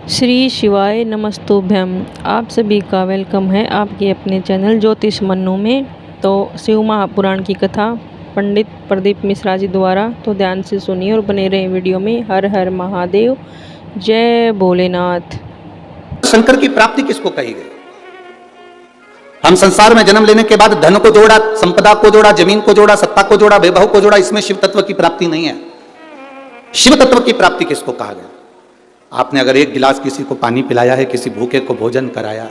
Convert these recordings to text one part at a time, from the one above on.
श्री शिवाय नमस्तुभ्यम। आप सभी का वेलकम है आपके अपने चैनल ज्योतिष मन्नू में। तो शिव महापुराण की कथा पंडित प्रदीप मिश्रा जी द्वारा, तो ध्यान से सुनिए और बने रहे वीडियो में। हर हर महादेव, जय भोलेनाथ। शंकर की प्राप्ति किसको कही गई? हम संसार में जन्म लेने के बाद धन को जोड़ा, संपदा को जोड़ा, जमीन को जोड़ा, सत्ता को जोड़ा, वैभव को जोड़ा, इसमें शिव तत्व की प्राप्ति नहीं है। शिव तत्व की प्राप्ति किसको कहा गया? आपने अगर एक गिलास किसी को पानी पिलाया है, किसी भूखे को भोजन कराया,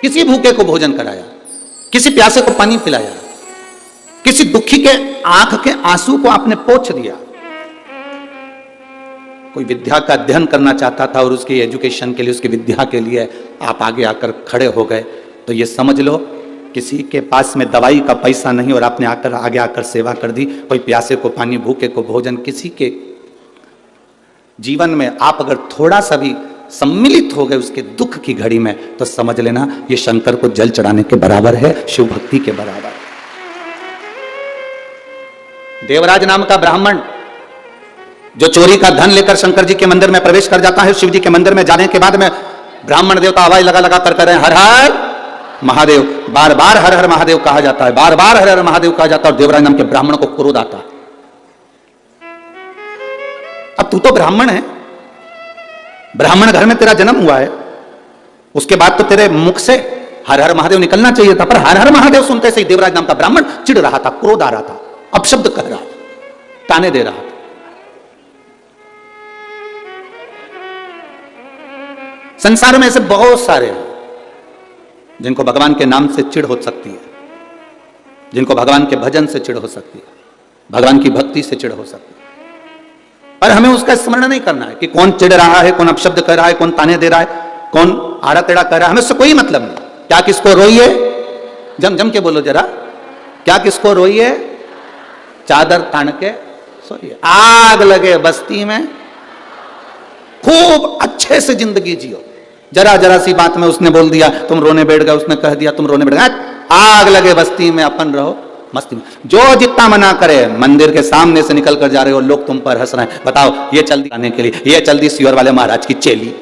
किसी भूखे को भोजन कराया, किसी प्यासे को पानी पिलाया, किसी दुखी के आंख के आंसू को आपने पोंछ दिया, कोई विद्या का अध्ययन करना चाहता था और उसकी एजुकेशन के लिए, उसकी विद्या के लिए आप आगे आकर खड़े हो गए, तो ये समझ लो किसी के पास में दवाई का पैसा नहीं और आपने आकर आगे आकर सेवा कर दी। कोई प्यासे को पानी, भूखे को भोजन, किसी के जीवन में आप अगर थोड़ा सा भी सम्मिलित हो गए उसके दुख की घड़ी में, तो समझ लेना ये शंकर को जल चढ़ाने के बराबर है, शिव भक्ति के बराबर। देवराज नाम का ब्राह्मण जो चोरी का धन लेकर शंकर जी के मंदिर में प्रवेश कर जाता है, शिव जी के मंदिर में जाने के बाद में ब्राह्मण देवता आवाज लगा लगा कर रहे हैं, हर हर महादेव। बार बार हर हर महादेव कहा जाता है, बार बार हर हर महादेव कहा जाता है, और देवराज नाम के ब्राह्मण को क्रोध आता है। अब तू तो ब्राह्मण है, ब्राह्मण घर में तेरा जन्म हुआ है, उसके बाद तो तेरे मुख से हर हर महादेव निकलना चाहिए था, पर हर हर महादेव सुनते से ही देवराज नाम का ब्राह्मण चिढ़ रहा था, क्रोध आ रहा था, अपशब्द कह रहा था, ताने दे रहा था। संसार में ऐसे बहुत सारे हैं जिनको भगवान के नाम से चिढ़ हो सकती है, जिनको भगवान के भजन से चिढ़ हो सकती है, भगवान की भक्ति से चिढ़ हो सकती है, पर हमें उसका स्मरण नहीं करना है कि कौन चिढ़ रहा है, कौन अपशब्द कर रहा है, कौन ताने दे रहा है, कौन आड़ा टेढ़ा कर रहा है, हमें उससे कोई मतलब नहीं। क्या किसको रोइए? जम जम के बोलो जरा, क्या किसको रोइए? चादर तान के सोइए। आग लगे बस्ती में, खूब अच्छे से जिंदगी जियो। जरा जरा सी बात में उसने बोल दिया तुम रोने बैठ गए, उसने कह दिया तुम रोने बैठ गए, आग लगे बस्ती में, अपन रहो मस्ती में। जो जितना मना करे, मंदिर के सामने से निकल कर जा रहे हो, लोग तुम पर हंस रहे हैं। बताओ, ये चल दी आने के लिए, ये चल दी सियोर वाले महाराज की चेली,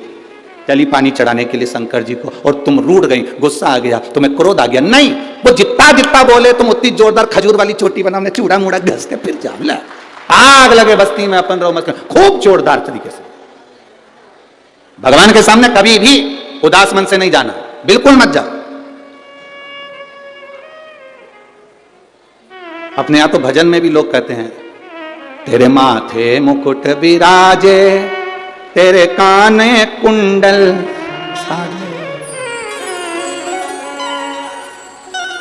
चली पानी चढ़ाने के लिए शंकर जी को, और तुम रूठ गई, गुस्सा आ गया, तुम्हें क्रोध आ गया। नहीं, वो जितना जितना बोले तुम उतनी जोरदार खजूर वाली चोटी बनाओ, चूड़ा मुड़ा घस के फिर जा। आग लगे बस्ती में, अपन रहो मस्ती में, खूब जोरदार तरीके से। भगवान के सामने कभी भी उदास मन से नहीं जाना, बिल्कुल मत जाओ। अपने यहां तो भजन में भी लोग कहते हैं, तेरे माथे मुकुट विराजे, तेरे काने कुंडल साजे,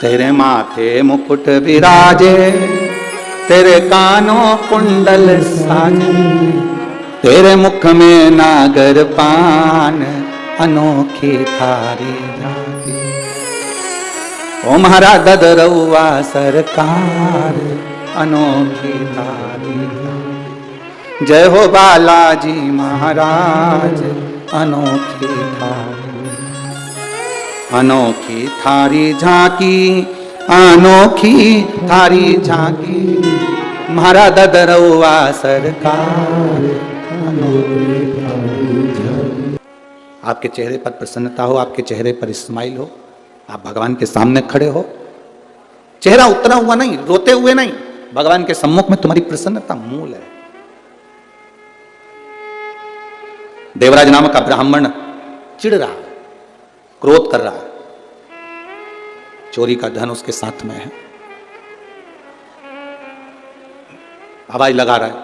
तेरे माथे मुकुट विराजे, तेरे कानों कुंडल साजे, तेरे मुख में नागर पान, अनोखी थारी जाती। ओ महाराज ददरउआ सरकार, अनोखी थारी जाती। जय हो बालाजी महाराज, अनोखी थारी, अनोखी थारी झांकी, अनोखी थारी झांकी। महाराज ददरउआ सरकार, आपके चेहरे पर प्रसन्नता हो, आपके चेहरे पर स्माइल हो, आप भगवान के सामने खड़े हो, चेहरा उतरा हुआ नहीं, रोते हुए नहीं, भगवान के सम्मुख में तुम्हारी प्रसन्नता मूल है। देवराज नाम का ब्राह्मण चिढ़ रहा है, क्रोध कर रहा है, चोरी का धन उसके साथ में है, आवाज लगा रहा है,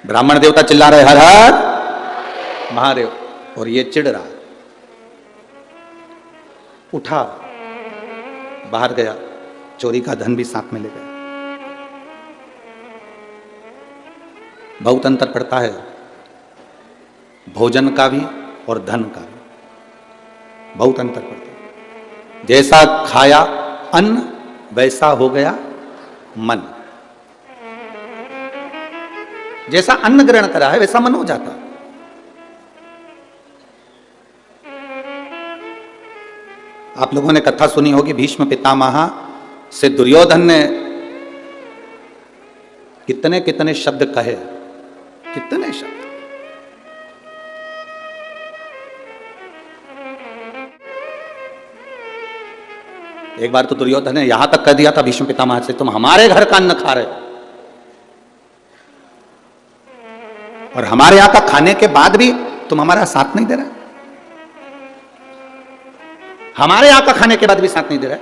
ब्राह्मण देवता चिल्ला रहे हर हर महादेव, और ये चिढ़ रहा है। उठा, बाहर गया, चोरी का धन भी साथ में ले गया। बहुत अंतर पड़ता है भोजन का भी और धन का भी, बहुत अंतर पड़ता है। जैसा खाया अन्न वैसा हो गया मन, जैसा अन्न ग्रहण करा है वैसा मन हो जाता है। आप लोगों ने कथा सुनी होगी, भीष्म पितामह से दुर्योधन ने कितने कितने शब्द कहे, कितने शब्द। एक बार तो दुर्योधन ने यहां तक कह दिया था भीष्म पितामह से, तुम हमारे घर का अन्न खा रहे हो और हमारे यहां का खाने के बाद भी तुम हमारा साथ नहीं दे रहे, हमारे यहां का खाने के बाद भी साथ नहीं दे रहे।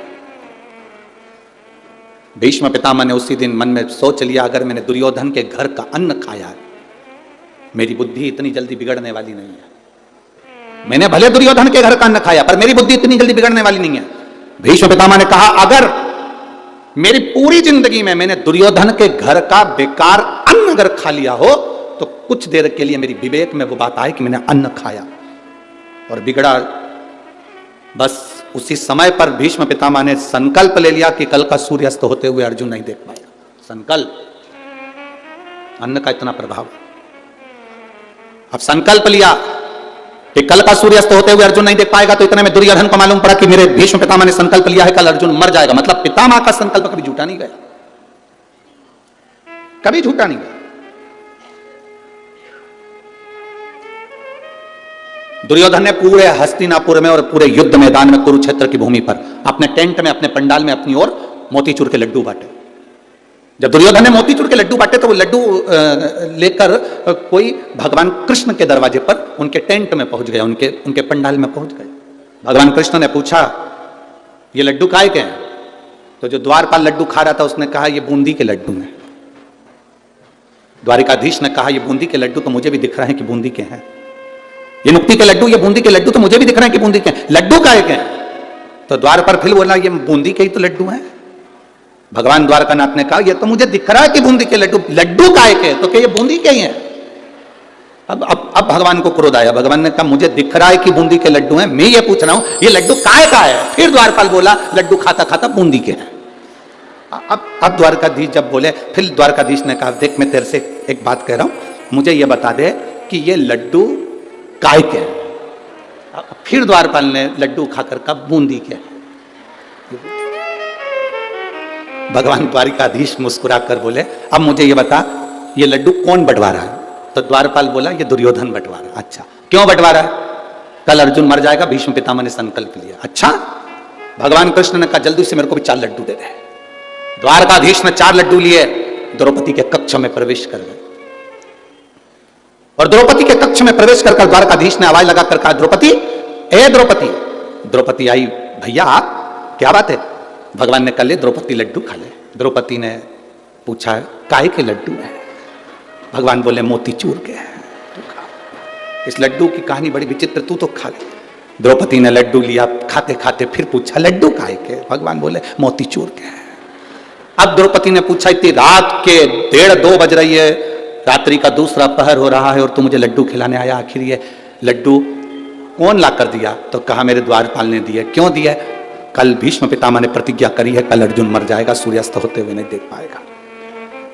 भीष्म पितामह ने उसी दिन मन में सोच लिया, अगर मैंने दुर्योधन के घर का अन्न खाया, मेरी बुद्धि इतनी जल्दी बिगड़ने वाली नहीं है। मैंने भले दुर्योधन के घर का अन्न खाया, पर मेरी बुद्धि इतनी जल्दी बिगड़ने वाली नहीं है। भीष्म पितामह ने कहा, अगर मेरी पूरी जिंदगी में मैंने दुर्योधन के घर का बेकार अन्न अगर खा लिया हो, तो कुछ देर के लिए मेरी विवेक में वो बात आए कि मैंने अन्न खाया और बिगड़ा। बस उसी समय पर भीष्म पितामह ने संकल्प ले लिया कि कल का सूर्यास्त होते हुए अर्जुन नहीं देख पाएगा। संकल्प, अन्न का इतना प्रभाव। अब संकल्प लिया कि कल का सूर्यास्त होते हुए अर्जुन नहीं देख पाएगा, तो इतने में दुर्योधन को मालूम पड़ा कि मेरे भीष्म पितामह ने संकल्प लिया है कल अर्जुन मर जाएगा। मतलब पितामह का संकल्प कभी झूठा नहीं गया, कभी झूठा नहीं गया। दुर्योधन ने पूरे हस्तिनापुर में और पूरे युद्ध मैदान में, कुरुक्षेत्र की भूमि पर, अपने टेंट में, अपने पंडाल में अपनी ओर मोतीचूर के लड्डू बांटे। जब दुर्योधन ने मोतीचूर के लड्डू बांटे तो वो लड्डू लेकर कोई भगवान कृष्ण के दरवाजे पर उनके टेंट में पहुंच गया, उनके पंडाल में पहुंच गए। भगवान कृष्ण ने पूछा, ये लड्डू काय के हैं? तो जो द्वारपाल लड्डू खा रहा था उसने कहा, ये बूंदी के लड्डू हैं। द्वारिकाधीश ने कहा, ये बूंदी के लड्डू तो मुझे भी दिख रहे हैं कि बूंदी के हैं। ये नुक्ति के लड्डू, ये बूंदी के लड्डू तो मुझे भी दिख रहे हैं कि बूंदी के हैं। लड्डू काय के हैं? तो द्वार पर फिर बोला, ये बूंदी के ही तो लड्डू हैं। भगवान द्वारकानाथ ने कहा, ये तो मुझे दिख रहा है कि बूंदी के लड्डू, लड्डू काय के? तो क्या ये बूंदी के ही हैं? अब भगवान को क्रोध आया। भगवान ने कहा, मुझे दिख रहा है कि बूंदी के लड्डू हैं, मैं ये पूछ रहा हूं ये लड्डू काय का है? फिर द्वारपाल बोला, लड्डू खाता खाता बूंदी के हैं। अब द्वारकाधीश जब बोले, फिर द्वारकाधीश ने कहा, देख मैं तेरे से एक बात कह रहा हूं, मुझे ये बता दे कि ये लड्डू काय के हैं? फिर द्वारपाल ने लड्डू खाकर कहा, बूंदी के। भगवान द्वारिकाधीश मुस्कुरा कर बोले, अब मुझे ये बता, ये लड्डू कौन बंटवा रहा है? तो द्वारपाल बोला, ये दुर्योधन बंटवा रहा है। अच्छा, क्यों बंटवा रहा है? कल अर्जुन मर जाएगा, भीष्म पितामह ने संकल्प लिया। अच्छा, भगवान कृष्ण ने कहा, जल्दी से मेरे को भी 4 लड्डू दे दे। द्वारकाधीश ने 4 लड्डू लिए, द्रौपदी के कक्ष में प्रवेश कर गए और द्रौपदी के कक्ष में प्रवेश कर द्वारकाधीश ने आवाज लगाकर कहा, द्रौपदी, ए द्रौपदी। द्रौपदी आई, भैया आप, क्या बात है? भगवान ने कहा, ले द्रौपदी लड्डू खा ले। द्रौपदी ने पूछा, काहे के लड्डू है? भगवान बोले, मोतीचूर के हैं, तू खा। इस लड्डू की कहानी बड़ी विचित्र, तू तो खा ले। द्रौपदी ने लड्डू लिया, खाते खाते फिर पूछा, लड्डू काहे के? भगवान बोले, मोतीचूर के हैं। अब द्रौपदी ने पूछा, इतनी रात के 1:30-2 बज रही है, रात्रि का दूसरा पहर हो रहा है और तू मुझे लड्डू खिलाने आया, आखिर ये लड्डू कौन ला कर दिया? तो कहा, मेरे द्वारपाल ने दिए। क्यों दिए? कल भीष्म पितामह ने प्रतिज्ञा करी है, कल अर्जुन मर जाएगा, सूर्यास्त होते हुए नहीं देख पाएगा।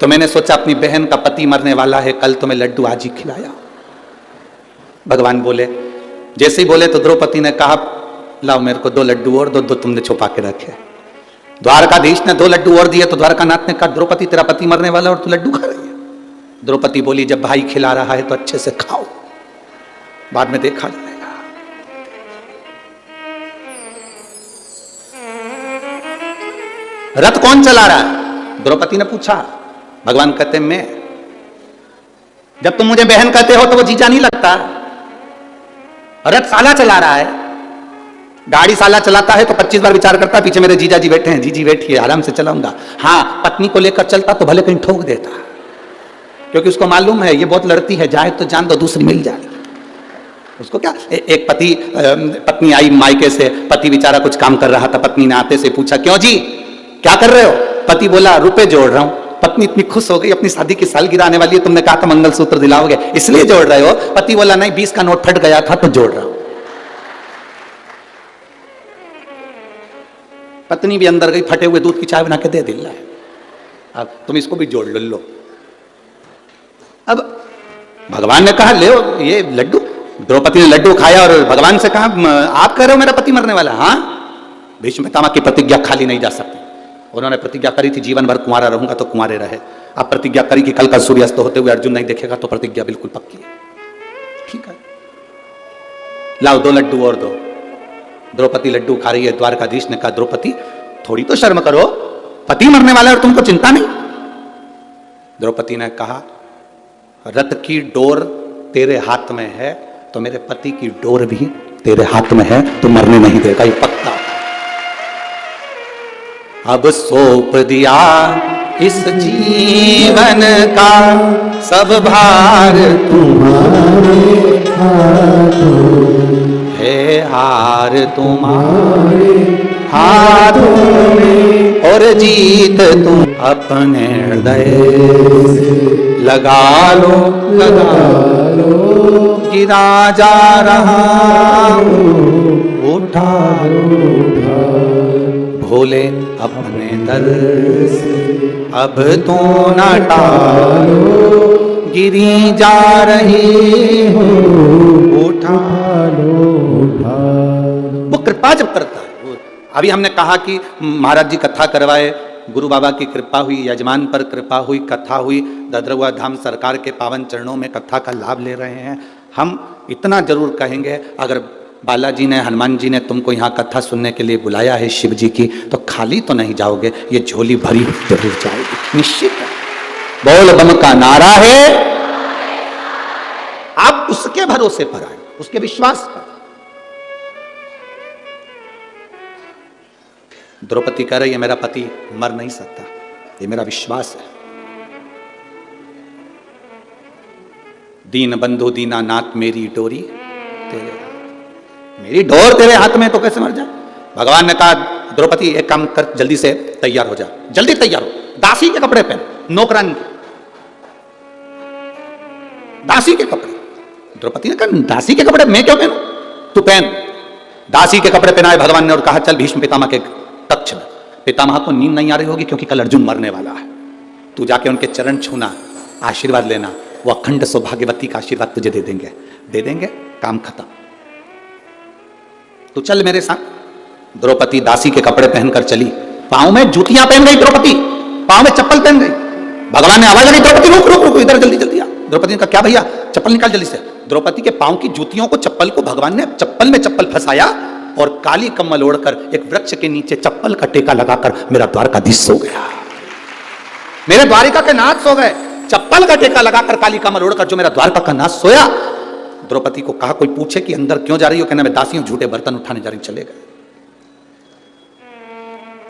तो मैंने सोचा अपनी बहन का पति मरने वाला है, कल तो मैं लड्डू आज ही खिलाया। भगवान बोले, जैसे ही बोले तो द्रौपदी ने कहा, लाओ मेरे को 2 लड्डू और दो तुमने छुपा के रखे। द्वारकाधीश ने 2 लड्डू और दिए तो द्वारकानाथ ने कहा, द्रौपदी तेरा पति मरने वाला और तू लड्डू खा रही है? द्रौपदी बोली, जब भाई खिला रहा है तो अच्छे से खाओ, बाद में देखा जाएगा। रथ कौन चला रहा है? द्रौपदी ने पूछा। भगवान कहते, मैं। जब तुम मुझे बहन कहते हो तो वो जीजा नहीं लगता। रथ साला चला रहा है। गाड़ी साला चलाता है तो 25 बार विचार करता, पीछे मेरे जीजा जी बैठे हैं, जीजी बैठिए, आराम से चलाऊंगा। हाँ, पत्नी को लेकर चलता तो भले कहीं ठोक देता, क्योंकि उसको मालूम है ये बहुत लड़ती है, जाए तो जान दो, दूसरी मिल जाए। उसको क्या, एक पत्नी आई मायके से, पति बेचारा कुछ काम कर रहा था, पत्नी ने आते से पूछा, क्यों जी क्या कर रहे हो? पति बोला, रुपए जोड़ रहा हूं। पत्नी इतनी खुश हो गई, अपनी शादी की सालगिरह आने वाली है, तुमने कहा था मंगलसूत्र दिलाओगे, इसलिए जोड़ रहे हो? पति बोला, नहीं 20 का नोट फट गया था तो जोड़ रहा हूं। पत्नी भी अंदर गई, फटे हुए दूध की चाय बना के दे दिला है, अब तुम इसको भी जोड़ लो। अब भगवान ने कहा, ले ये लड्डू। द्रौपदी ने लड्डू खाया और भगवान से कहा, आप कह रहे हो मेरा पति मरने वाला? हाँ, भीष्म पितामह की प्रतिज्ञा खाली नहीं जा सकती। उन्होंने प्रतिज्ञा करी थी, जीवन भर कुंवारा रहूंगा, तो कुंवारे रहे। आप प्रतिज्ञा करी कि कल का सूर्यास्त होते हुए अर्जुन नहीं देखेगा, तो प्रतिज्ञा बिल्कुल पक्की है। ठीक है, लाओ 2 लड्डू और दो। द्रौपदी लड्डू खा रही है। द्वारकाधीश ने कहा, द्रौपदी थोड़ी तो शर्म करो, पति मरने वाला है और तुमको चिंता नहीं। द्रौपदी ने कहा, रथ की डोर तेरे हाथ में है तो मेरे पति की डोर भी तेरे हाथ में है, तो मरने नहीं देगा, ये पक्का। अब सौंप दिया इस जीवन का सब भार तुम्हारे हाथों, है हार तुम्हारे हाथों में, और जीत तुम अपने हृदय लगा लो, गिरा जा रहा उठा लो, भोले अपने दर से अब तो न टालो, गिरी जा रही हो उठा लो। वो कृपा जब करता है, अभी हमने कहा कि महाराज जी कथा करवाए, गुरु बाबा की कृपा हुई, यजमान पर कृपा हुई, कथा हुई, ददरुआ धाम सरकार के पावन चरणों में कथा का लाभ ले रहे हैं। हम इतना जरूर कहेंगे, अगर बालाजी ने, हनुमान जी ने तुमको यहाँ कथा सुनने के लिए बुलाया है शिव जी की, तो खाली तो नहीं जाओगे, ये झोली भरी जरूर जाएगी, निश्चित है। बोल बम का नारा है, आप उसके भरोसे पर आए, उसके विश्वास पर। द्रौपदी कह रही है, मेरा पति मर नहीं सकता, ये मेरा विश्वास है। दीन बंधु दीना नाथ मेरी डोरी तेरे, मेरी डोर तेरे हाथ में, तो कैसे मर जाए। भगवान ने कहा, द्रौपदी एक काम कर, जल्दी से तैयार हो जा, जल्दी तैयार हो, दासी के कपड़े पहन, नौकरानी के, दासी के कपड़े। द्रौपदी ने कहा, दासी के कपड़े मैं क्यों पहनूं, तू पहन। दासी के कपड़े पहनाए भगवान ने और कहा, चल भीष्म पितामह के कक्ष में। पितामह को नींद नहीं आ रही होगी क्योंकि कल अर्जुन मरने वाला है, तू जाके उनके चरण छूना, आशीर्वाद लेना, वो अखंड सौभाग्यवती का आशीर्वाद तुझे दे देंगे, काम खत्म। तो चल मेरे साथ। द्रौपदी दासी के कपड़े पहनकर चली, पांव में जूतियां पहन गई द्रौपदी, पांव में चप्पल पहन गई। भगवान ने आवाज लगी, द्रौपदी रुक रुक रुक, इधर जल्दी आ। द्रौपदी ने कहा, क्या भैया, चप्पल निकाल जल्दी से। द्रौपदी के पांव की जूतियों को, चप्पल को भगवान ने चप्पल में चप्पल फंसाया और काली कम्बल ओढ़कर एक वृक्ष के नीचे चप्पल का टेका लगाकर मेरा द्वारकाधीश सो गया, मेरे द्वारिका के नाथ सो गए। चप्पल का टेका लगाकर काली कम्बल ओढ़कर जो मेरा द्वारका का नाथ सोया। द्रौपदी को कहा, कोई पूछे कि अंदर क्यों जा रही हो, कहना मैं दासी हूं, झूठे बर्तन उठाने जा रही, चले गए।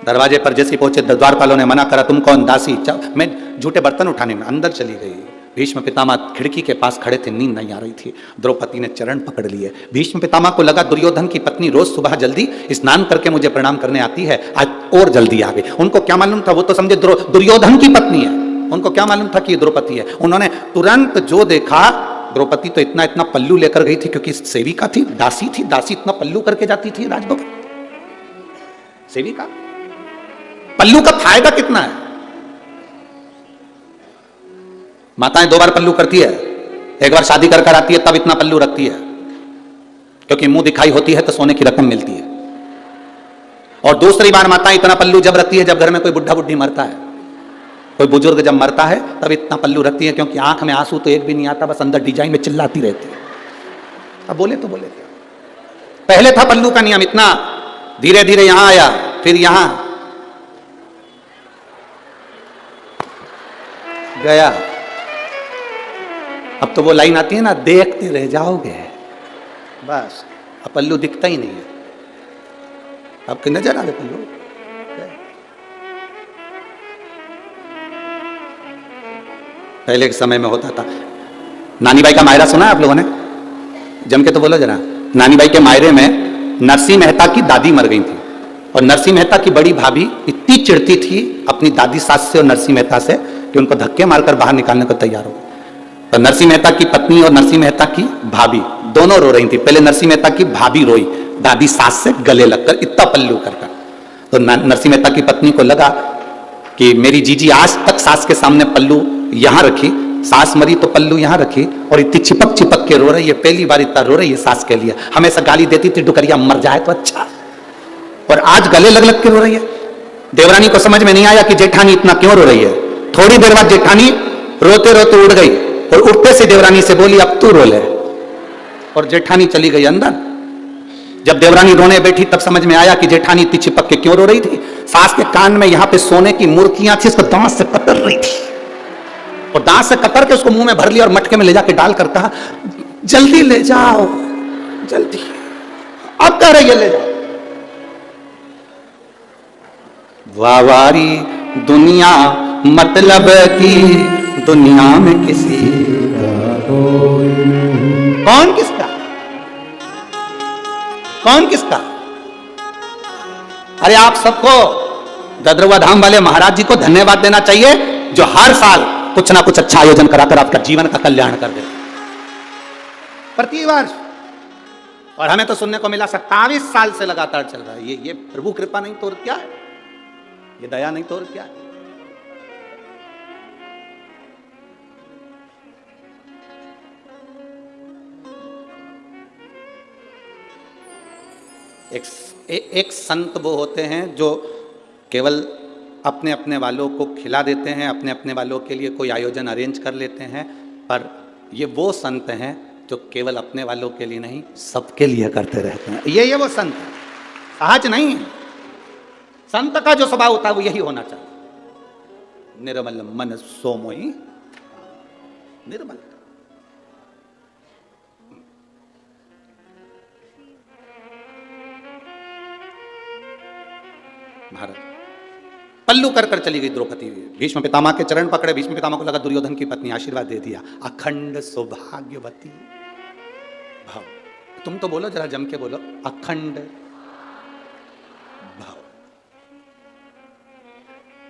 दरवाजे पर जैसे पहुंचे, द्वारपालों ने मना करा, तुम कौन, दासी, मैं झूठे बर्तन उठाने में। अंदर चली गई। भीष्म पितामह खिड़की के पास खड़े थे, नींद नहीं आ रही थी। द्रौपदी ने चरण पकड़ लिए। भीष्म पितामह को लगा दुर्योधन की पत्नी रोज सुबह जल्दी स्नान करके मुझे प्रणाम करने आती है, आज और जल्दी आ गई। उनको क्या मालूम था, वो तो समझे दुर्योधन की पत्नी है, उनको क्या मालूम था कि ये द्रौपदी है। उन्होंने तुरंत जो देखा, द्रौपदी तो इतना इतना पल्लू लेकर गई थी, क्योंकि सेविका थी, दासी थी, दासी इतना पल्लू करके जाती थी राजभवन। सेविका पल्लू का फायदा कितना है। माताएं 2 बार पल्लू करती है, एक बार शादी कर आती है तब इतना पल्लू रखती है, क्योंकि मुंह दिखाई होती है तो सोने की रकम मिलती है। और दूसरी बार माताएं इतना पल्लू जब रखती है जब घर में कोई बुढ़ा बुढ़ी मरता है, कोई बुजुर्ग जब मरता है तब इतना पल्लू रखती है, क्योंकि आंख में आंसू तो एक भी नहीं आता, बस अंदर डिजाइन में चिल्लाती रहती है। अब बोले तो बोले, पहले था पल्लू का नियम इतना, धीरे धीरे यहां आया, फिर यहां गया। अब तो वो लाइन आती है ना, देखते रह जाओगे, बस अब पल्लू दिखता ही नहीं है। आपके नजर आ रहे पल्लू। पहले के समय में होता था, नानी बाई का मायरा सुना है आप लोगों ने, जम के तो बोलो जरा। नानी बाई के मायरे में नरसिंह मेहता की दादी मर गई थी, और नरसिंह मेहता की बड़ी भाभी इतनी चिढ़ती थी अपनी दादी सास से और नरसिंह मेहता से कि उनको धक्के मारकर बाहर निकालने को तैयार हो। तो नरसिंह मेहता की पत्नी और नरसिंह मेहता की भाभी दोनों रो रही थी। पहले नरसिंह मेहता की भाभी रोई, दादी सास से गले लगकर, इतना पल्लू कर। तो नरसिंह मेहता की पत्नी को लगा कि मेरी जीजी आज तक सास के सामने पल्लू यहां रखी, सास मरी तो पल्लू यहां रखी, और इतनी चिपक चिपक के रो रही है, पहली बार इतना रो रही है सास के लिए। हमेशा गाली देती थी, डुकरिया मर जाए तो अच्छा, और आज गले लग लग के रो रही है। देवरानी को समझ में नहीं आया कि जेठानी इतना क्यों रो रही है। थोड़ी देर बाद जेठानी रोते रोते उठ गई और उठते से देवरानी से बोली अब तू रो ले, और जेठानी चली गई अंदर। जब देवरानी रोने बैठी तब समझ में आया कि जेठानी इतनी चिपक के क्यों रो रही थी। सास के कान में यहां पे सोने की मूर्तियां थी, उसको दांत से कतर रही थी, और दांत से कतर के उसको मुंह में भर लिया और मटके में ले जाके डालकर कहा जल्दी ले जाओ, जल्दी। अब कह रही है ले जाओ। वावारी दुनिया मतलब की दुनिया में किसी कौन किसका, कौन किसका। अरे आप सबको ददरुआ धाम वाले महाराज जी को धन्यवाद देना चाहिए जो हर साल कुछ ना कुछ अच्छा आयोजन कराकर आपका जीवन का कल्याण कर दे प्रतिवर्ष। और हमें तो सुनने को मिला 27 साल से लगातार चल रहा है। ये प्रभु कृपा नहीं तो और क्या है, ये दया नहीं तो और क्या है। एक संत वो होते हैं जो केवल अपने अपने वालों को खिला देते हैं, अपने अपने वालों के लिए कोई आयोजन अरेंज कर लेते हैं, पर ये वो संत हैं जो केवल अपने वालों के लिए नहीं सबके लिए करते रहते हैं। ये वो संत है, सहज नहीं है। संत का जो स्वभाव होता है वो यही होना चाहिए। निर्मल मन सोमोई, निर्मल। भारत पल्लू कर कर चली गई द्रौपदी। भीष्म पितामह के चरण पकड़े। भीष्म पितामह को लगा दुर्योधन की पत्नी, आशीर्वाद दे दिया। अखंड सौभाग्यवती भाव। तुम तो बोलो, जरा जम के बोलो, अखंड भाव।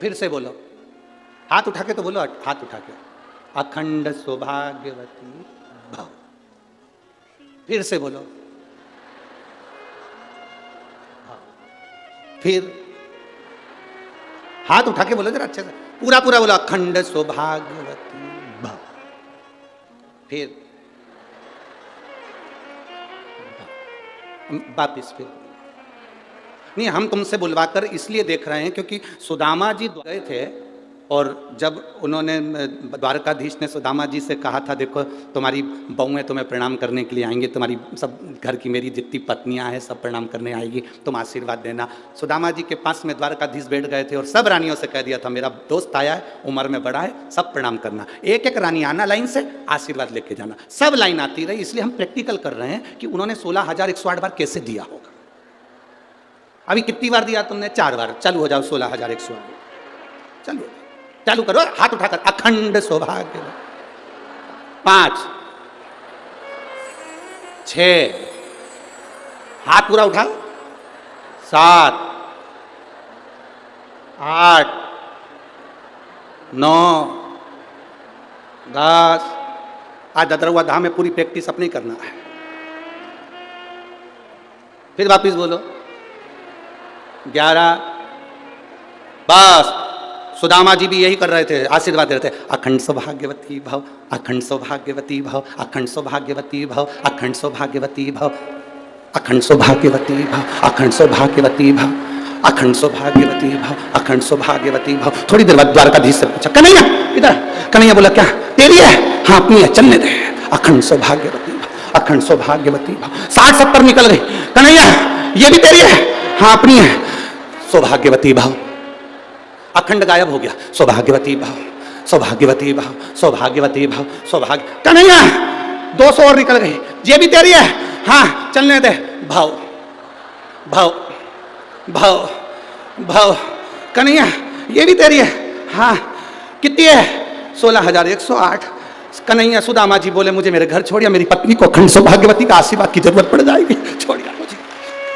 फिर से बोलो, हाथ उठा के तो बोलो, हाथ उठा के, अखंड सौभाग्यवती भाव। फिर से बोलो, फिर हाथ उठा के बोलो जरा अच्छे से, पूरा पूरा बोलो, अखंड सौभाग्यवती भव। फिर वापिस फिर नहीं, हम तुमसे बुलवाकर इसलिए देख रहे हैं क्योंकि सुदामा जी गए थे और जब उन्होंने द्वारकाधीश ने सुदामा जी से कहा था देखो तुम्हारी बहुएं तुम्हें प्रणाम करने के लिए आएंगी, तुम्हारी सब घर की मेरी जितनी पत्नियां हैं सब प्रणाम करने आएगी, तुम आशीर्वाद देना। सुदामा जी के पास में द्वारकाधीश बैठ गए थे और सब रानियों से कह दिया था मेरा दोस्त आया है, उम्र में बड़ा है, सब प्रणाम करना। एक एक रानी आना लाइन से, आशीर्वाद लेके जाना। सब लाइन आती रही, इसलिए हम प्रैक्टिकल कर रहे हैं कि उन्होंने 16,108 बार कैसे दिया होगा। अभी कितनी बार दिया तुमने? 4 बार। चालू हो जाओ 16,108। चलो चालू करो, हाथ उठाकर, अखंड सौभाग्य। 5 6 हाथ पूरा उठाओ। 7 8 9 10। आज ददरुआ धाम में पूरी प्रैक्टिस अपनी करना है। फिर वापिस बोलो, 11। बस सुदामा जी भी यही कर रहे थे, आशीर्वाद दे रहे थे, अखंड सौभाग्यवती भव, अखंड सौभाग्यवती भव, अखंड सौभाग्यवती भव, अखंड सौभाग्यवती भव, अखंड सौभाग्यवती भव, अखंड सौभाग्यवती भव, अखंड सौभाग्यवती भव, अखंड सौभाग्यवती भव। थोड़ी देर बाद द्वारकाधीश से पूछा, कन्हैया इधर। कन्हैया बोला क्या तेरी है? हाँ अपनी है, चलने दे। अखंड सौभाग्यवती भव, अखंड सौभाग्यवती भव। 60-70 निकल गई। कन्हैया ये भी तेरी है? हाँ अपनी है। सौभाग्यवती भव। अखंड गायब हो गया। सौभाग्यवती भाव, सौभाग्यवती भाव, सौभाग्यवती भाव, सौभाग्य। कन्हैया 200 और निकल गई। ये भी तेरी है? हाँ चलने दे। भाव भाव भाव भाव। कन्हैया ये भी तेरी है? हाँ कितनी है? 16,108। कन्हैया सुदामा जी बोले मुझे मेरे घर छोड़िया, मेरी पत्नी को अखंड सौभाग्यवती का आशीर्वाद की जरूरत पड़ जाएगी, छोड़िया मुझे,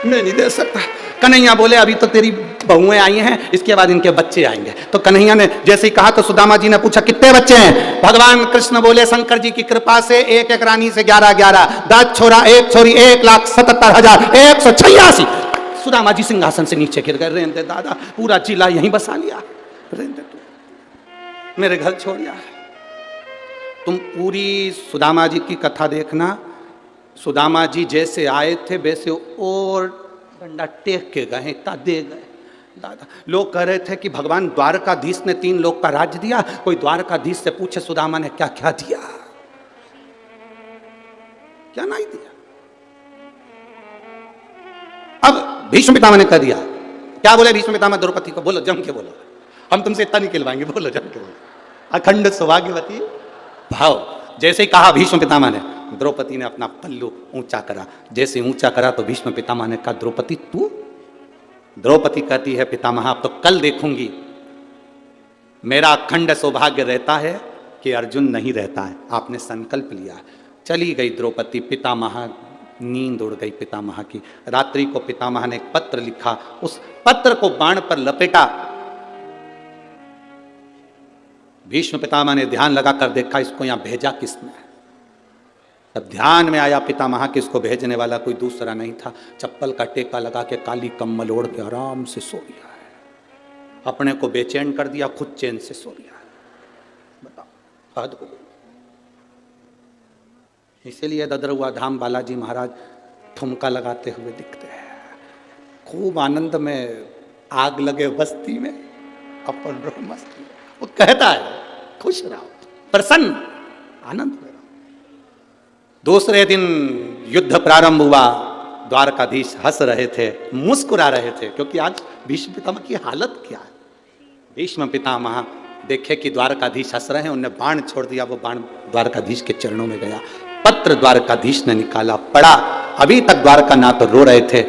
मैं नहीं दे सकता। कन्हैया बोले अभी तो तेरी बहुएं आई हैं, इसके बाद इनके बच्चे आएंगे। तो कन्हैया ने जैसे ही कहा तो सुदामा जी ने पूछा कितने बच्चे हैं? भगवान कृष्ण बोले शंकर जी की कृपा से एक एक रानी से 11-11, 10 छोरा 1 छोरी, 1,77,186। सुदामा जी सिंहासन से नीचे गिर गए। रहने दे दादा, पूरा जिला यहीं बसा लिया, रहने दे तू, मेरे घर छोड़ दिया। तुम पूरी सुदामा जी की कथा देखना। सुदामा जी जैसे आए थे वैसे और डंडा टेक के गए, इतना दे गए, दादा लोग कह रहे थे कि भगवान द्वारकाधीश ने 3 लोक का राज्य दिया, कोई द्वारकाधीश से पूछे सुदामा ने क्या क्या दिया, क्या नहीं दिया। अब भीष्म पितामह ने कह दिया, क्या बोले भीष्म पितामह द्रौपदी को, बोलो जम के बोलो, हम तुमसे इतना नहीं खिलवाएंगे, बोलो जम के बोलो। अखंड सौभाग्यवती भाव। जैसे ही कहा भीष्म पितामह ने, द्रौपदी ने अपना पल्लू ऊंचा करा। जैसे ऊंचा करा तो भीष्म पितामह ने कहा, द्रौपदी तू? द्रौपदी कहती है, पितामह अब तो कल देखूंगी। मेरा अखंड सौभाग्य रहता है कि अर्जुन नहीं रहता है, आपने संकल्प लिया। चली गई द्रौपदी, पितामह नींद उड़ गई पितामह की। रात्रि को पितामह ने एक पत्र लिखा, उस पत्र को बाण पर लपेटा। भीष्म पितामह ने ध्यान लगाकर देखा, इसको यहां भेजा किसने। तब ध्यान में आया पितामह कि इसको भेजने वाला कोई दूसरा नहीं था। चप्पल का टेका लगा के काली कम्बल ओढ़ के आराम से सो गया है। अपने को बेचैन कर दिया, खुद चैन से सो गया है। बताओ हद हो गई। इसीलिए ददरुआ धाम बालाजी महाराज ठुमका लगाते हुए दिखते हैं। खूब आनंद में आग लगे बस्ती में, अपन रहो मस्ती में। वो कहता है खुश रहो, प्रसन्न, आनंद में रहो। दूसरे दिन युद्ध प्रारंभ हुआ। द्वारकाधीश हंस रहे थे, मुस्कुरा रहे थे, क्योंकि आज भीष्म पितामह की हालत क्या है। भीष्म पितामह देखे कि द्वारकाधीश हंस रहे हैं, उन्होंने बाण छोड़ दिया। वो बाण द्वारकाधीश के चरणों में गया। पत्र द्वारकाधीश ने निकाला, पढ़ा। अभी तक द्वारकानाथ रोए रहे थे,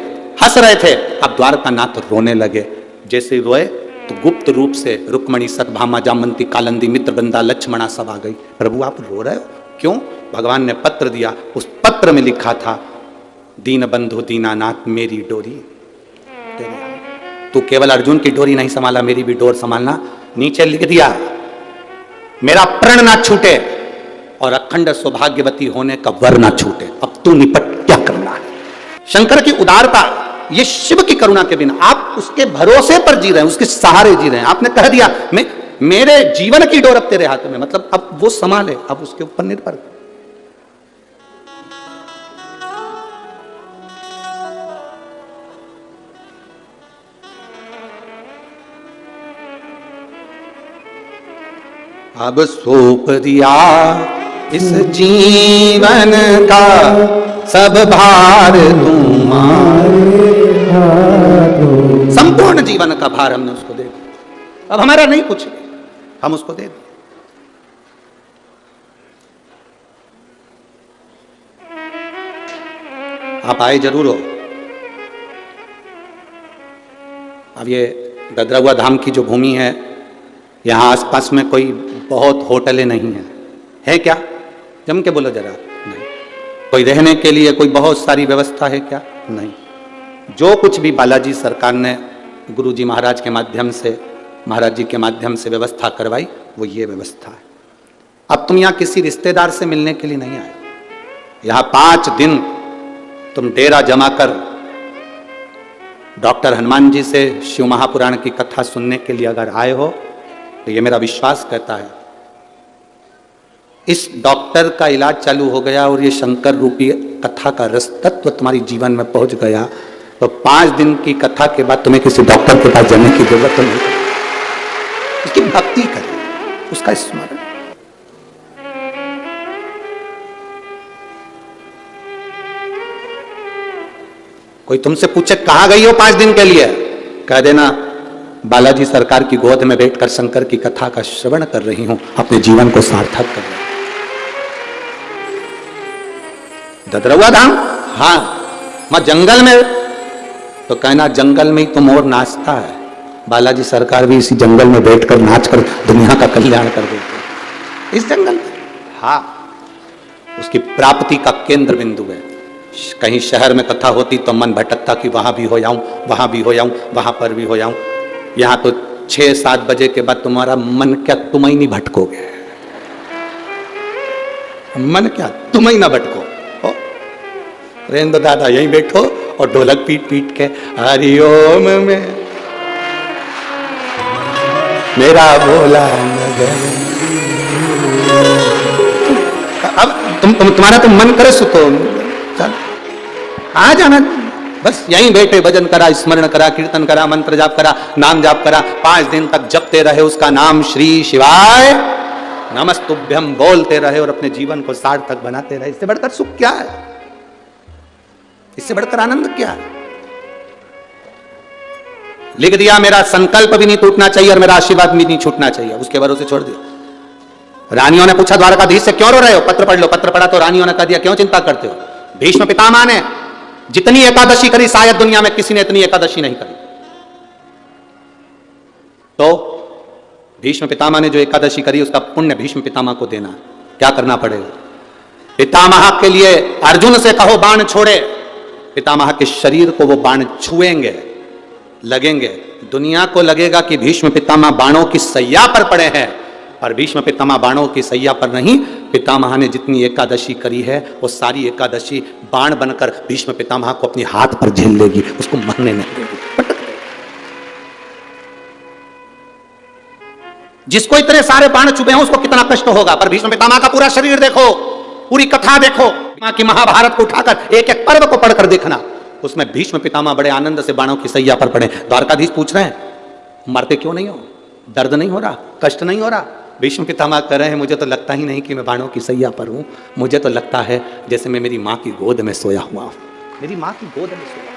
हंस रहे थे, अब द्वारकानाथ रोने लगे। जैसे ही रोए तो गुप्त रूप से रुक्मणी, सतभामा, जामंती, कालंदी, मित्रवृंदा, लक्ष्मणा सब आ गई। प्रभु आप रो रहे हो क्यों? भगवान ने पत्र दिया। उस पत्र में लिखा था, दीन बंधु दीनानाथ मेरी डोरी तू केवल अर्जुन की डोरी नहीं संभाला, मेरी भी डोर संभालना। नीचे लिख दिया, मेरा प्रण ना छूटे और अखंड सौभाग्यवती होने का वर ना छूटे। अब तू निपट क्या करना है। शंकर की उदारता, ये शिव की करुणा के बिना आप उसके भरोसे पर जी रहे हैं, उसके सहारे जी रहे हैं। आपने कह दिया मेरे जीवन की डोर अब तेरे हाथ में, मतलब अब वो संभाले, अब उसके ऊपर निर्भर। अब सौंप दिया इस जीवन का सब भार तुम्हारे, संपूर्ण जीवन का भार हमने उसको दे दिया। अब हमारा नहीं कुछ, हम उसको दे दिए। आप आए जरूर हो। अब ये ददरुआ धाम की जो भूमि है, यहाँ आसपास में कोई बहुत होटलें नहीं हैं, है क्या? जम के बोलो जरा। नहीं। कोई रहने के लिए कोई बहुत सारी व्यवस्था है क्या? नहीं। जो कुछ भी बालाजी सरकार ने गुरु जी महाराज के माध्यम से, महाराज जी के माध्यम से व्यवस्था करवाई, वो ये व्यवस्था है। अब तुम यहाँ किसी रिश्तेदार से मिलने के लिए नहीं आए। यहाँ 5 दिन तुम डेरा जमा कर डॉक्टर हनुमान जी से शिव महापुराण की कथा सुनने के लिए अगर आए हो, तो ये मेरा विश्वास कहता है इस डॉक्टर का इलाज चालू हो गया और ये शंकर रूपी कथा का रस तत्व तुम्हारी जीवन में पहुंच गया, तो 5 दिन की कथा के बाद तुम्हें किसी डॉक्टर के पास जाने की जरूरत तो नहीं। उसकी भक्ति करें, उसका स्मरण। कोई तुमसे पूछे कहां गई हो 5 दिन के लिए, कह देना बालाजी सरकार की गोद में बैठकर शंकर की कथा का श्रवण कर रही हूं, अपने जीवन को सार्थक कर रही हूं। ददरुआ धाम, हाँ, मैं जंगल में, तो कहना जंगल में ही तो मोर नाचता है। बालाजी सरकार भी इसी जंगल में बैठकर नाचकर दुनिया का कल्याण कर देती है। इस जंगल में, हाँ, उसकी प्राप्ति का केंद्र बिंदु है। कहीं शहर में कथा होती तो मन भटकता कि वहां भी हो जाऊं, वहां भी हो जाऊं, वहां पर भी हो जाऊं। यहां तो 6-7 बजे के बाद तुम्हारा मन क्या, तुम ही नहीं भटकोगे। मन क्या, तुम ही ना भटको। रेंद्र दादा यहीं बैठो और ढोलक पीट पीट के हरिओम में मेरा बोला नगर। अब तुम्हारा तो मन करे सो तो आ जाना, बस यहीं बैठे भजन करा, स्मरण करा, कीर्तन करा, मंत्र जाप करा, नाम जाप करा, 5 दिन तक जपते रहे उसका नाम श्री शिवाय नमस्तुभ्यम बोलते रहे और अपने जीवन को सार्थक बनाते रहे। इससे बढ़कर सुख क्या है? इससे बढ़कर आनंद क्या है? लिख दिया, मेरा संकल्प भी नहीं टूटना चाहिए और मेरा आशीर्वाद भी नहीं छूटना चाहिए, उसके भरोसे छोड़ दिया। रानियों ने पूछा द्वारकाधीश से, क्यों रो रहे हो? पत्र पढ़ लो। पत्र पढ़ा तो रानियों ने कह दिया, क्यों चिंता करते हो? भीष्म पितामह ने जितनी एकादशी करी शायद दुनिया में किसी ने इतनी एकादशी नहीं करी। तो भीष्म पितामह ने जो एकादशी करी उसका पुण्य भीष्म पितामह को देना। क्या करना पड़ेगा? पितामह के लिए अर्जुन से कहो बाण छोड़े, पितामह के शरीर को वो बाण छुएंगे, लगेंगे। दुनिया को लगेगा कि भीष्म पितामह बाणों की सैया पर पड़े हैं, पर भीष्म पितामह बाणों की सैया पर नहीं। पितामह ने जितनी एकादशी करी है वो सारी एकादशी बाण बनकर भीष्म पितामह को अपने हाथ पर झेल लेगी, उसको मरने नहीं देगी। जिसको इतने सारे बाण चुभे हैं उसको कितना कष्ट होगा, पर भीष्म पितामह का पूरा शरीर देखो, पूरी कथा देखो, कि महाभारत को उठाकर एक एक पर्व को पढ़कर देखना, उसमें भीष्म पितामह बड़े आनंद से बाणों की सैया पर पड़े। द्वारकाधीश पूछ रहे हैं मरते क्यों नहीं हो, दर्द नहीं हो रहा, कष्ट नहीं हो रहा? भीष्म पितामह कह रहे हैं मुझे तो लगता ही नहीं कि मैं बाणों की सैया पर हूं, मुझे तो लगता है जैसे मैं मेरी मां की गोद में सोया हुआ हूं, मेरी मां की गोद में सोया।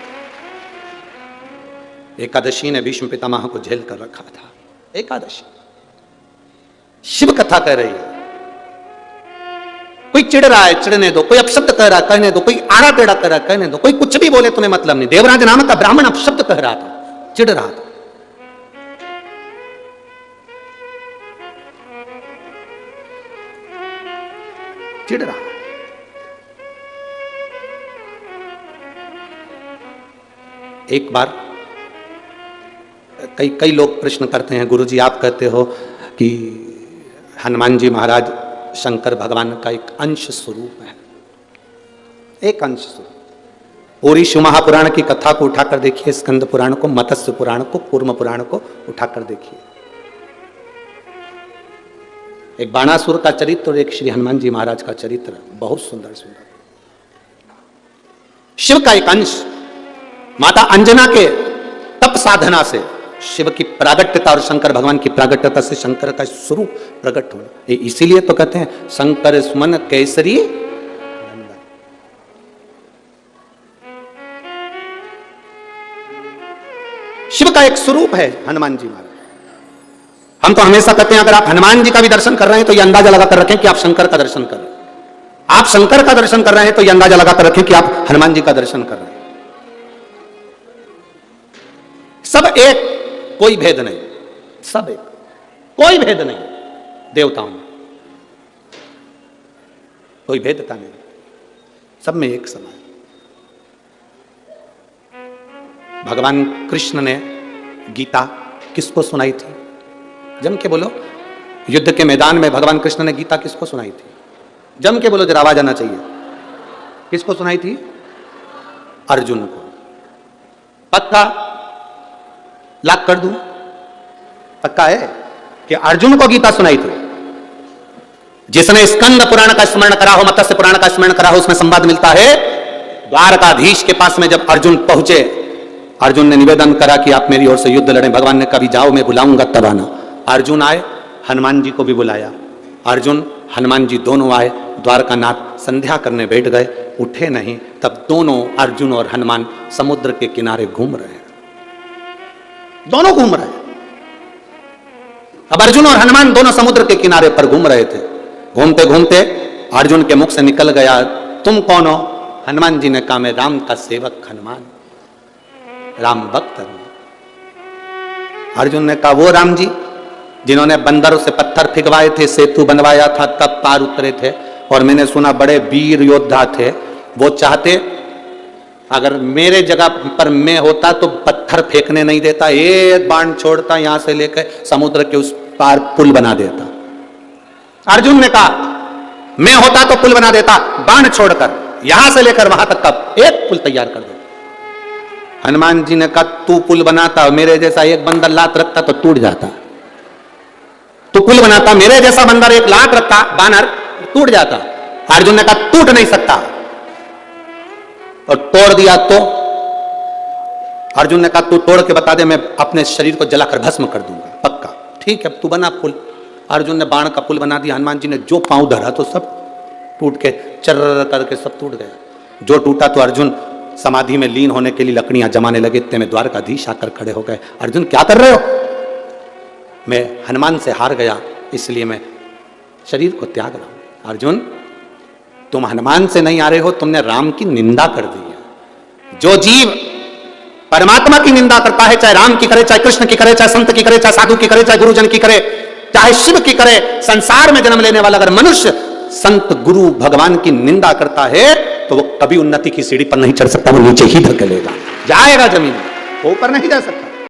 एकादशी ने भीष्म पितामह को झेल कर रखा था। एकादशी शिव कथा कह रही है। कोई चिढ़ रहा है, चिढ़ने दो। कोई अपशब्द कह रहा है, कहने दो। कोई आड़ा टेढ़ा कह रहा है, कहने दो। कोई कुछ भी बोले तुम्हें मतलब नहीं। देवराज नामक का ब्राह्मण अपशब्द कह रहा था, चिढ़ रहा था। चिढ़ रहा। एक बार कई लोग प्रश्न करते हैं, गुरुजी आप कहते हो कि हनुमान जी महाराज शंकर भगवान का एक अंश स्वरूप है, एक अंश स्वरूप। पूरी शिव महापुराण की कथा को उठाकर देखिए, स्कंद पुराण को, मत्स्य पुराण को, कूर्म पुराण को उठाकर देखिए। एक बाणासुर का चरित्र और एक श्री हनुमान जी महाराज का चरित्र, बहुत सुंदर सुंदर। शिव का एक अंश माता अंजना के तप साधना से शिव की प्रागट्यता और शंकर भगवान की प्रागट्यता से शंकर का स्वरूप प्रकट होना। इसीलिए तो कहते हैं शंकर सुमन केसरी नंदन। शिव का एक स्वरूप है हनुमान जी महाराज। हम तो हमेशा कहते हैं अगर आप हनुमान जी का भी दर्शन कर रहे हैं तो यह अंदाजा लगाकर रखें कि आप शंकर का दर्शन कर रहे हैं। आप शंकर का दर्शन कर रहे हैं तो यह अंदाजा लगाकर रखें कि आप हनुमान जी का दर्शन कर रहे हैं। सब एक, कोई भेद नहीं, सब एक, कोई भेद नहीं। देवताओं में कोई भेदता नहीं, सब में एक समान। भगवान कृष्ण ने गीता किसको सुनाई थी? जम के बोलो। युद्ध के मैदान में भगवान कृष्ण ने गीता किसको सुनाई थी? जम के बोलो, जरा आवाज आना चाहिए। किसको सुनाई थी? अर्जुन को। पक्का लाख कर दूं? पक्का है कि अर्जुन को गीता सुनाई थी। जिसने स्कंद पुराण का स्मरण करा हो, मत्स्य पुराण का स्मरण करा हो, उसमें संवाद मिलता है द्वारकाधीश के पास में जब अर्जुन पहुंचे, अर्जुन ने निवेदन करा कि आप मेरी ओर से युद्ध लड़ें। भगवान ने कभी जाओ मैं बुलाऊंगा तब आना। अर्जुन आए, हनुमान जी को भी बुलाया। अर्जुन हनुमान जी दोनों आए, द्वारकानाथ संध्या करने बैठ गए, उठे नहीं। तब दोनों अर्जुन और हनुमान समुद्र के किनारे घूम रहे हैं, दोनों घूम रहे हैं। अब अर्जुन और हनुमान दोनों समुद्र के किनारे पर घूम रहे थे। घूमते घूमते अर्जुन के मुख से निकल गया, तुम कौन हो? हनुमान जी ने कहा मैं राम का सेवक हनुमान, राम भक्त हूं। अर्जुन ने कहा वो राम जी जिन्होंने बंदरों से पत्थर फिगवाए थे, सेतु बनवाया था, तब पार उतरे थे, और मैंने सुना बड़े वीर योद्धा थे। वो चाहते अगर मेरे जगह पर मैं होता तो पत्थर फेंकने नहीं देता, एक बाण छोड़ता, यहां से लेकर समुद्र के उस पार पुल बना देता। अर्जुन ने कहा मैं होता तो पुल बना देता, बाण छोड़कर यहां से लेकर वहां तक का एक पुल तैयार कर देता। हनुमान जी ने कहा तू पुल बनाता, मेरे जैसा एक बंदर लात रखता तो टूट जाता। तू पुल बनाता, मेरे जैसा बंदर एक लात रखता, बानर, टूट जाता। अर्जुन ने कहा टूट नहीं सकता, और तोड़ दिया तो अर्जुन ने कहा तू तोड़ के बता दे, मैं अपने शरीर को जलाकर भस्म कर दूंगा, पक्का। ठीक है, तू बना पुल। अर्जुन ने बाण का पुल बना दिया। हनुमान जी ने जो पांव धरा तो सब टूट के चर्र करके सब टूट गया। जो टूटा तो अर्जुन समाधि में लीन होने के लिए लकड़ियां जमाने लगे। इतने में द्वारकाधीश आकर खड़े हो गए। अर्जुन क्या कर रहे हो? मैं हनुमान से हार गया, इसलिए मैं शरीर को त्याग रहा हूं। अर्जुन, तुम हनुमान से नहीं आ रहे हो, तुमने राम की निंदा कर दी है। जो जीव परमात्मा की निंदा करता है, चाहे राम की करे, चाहे कृष्ण की करे, चाहे संत की करे, चाहे साधु की करे, चाहे गुरुजन की करे, चाहे शिव की करे, संसार में जन्म लेने वाला अगर मनुष्य संत गुरु भगवान की निंदा करता है तो वो कभी उन्नति की सीढ़ी पर नहीं चढ़ सकता, वो नीचे ही धकेलेगा, जाएगा जमीन, वो ऊपर नहीं जा सकता।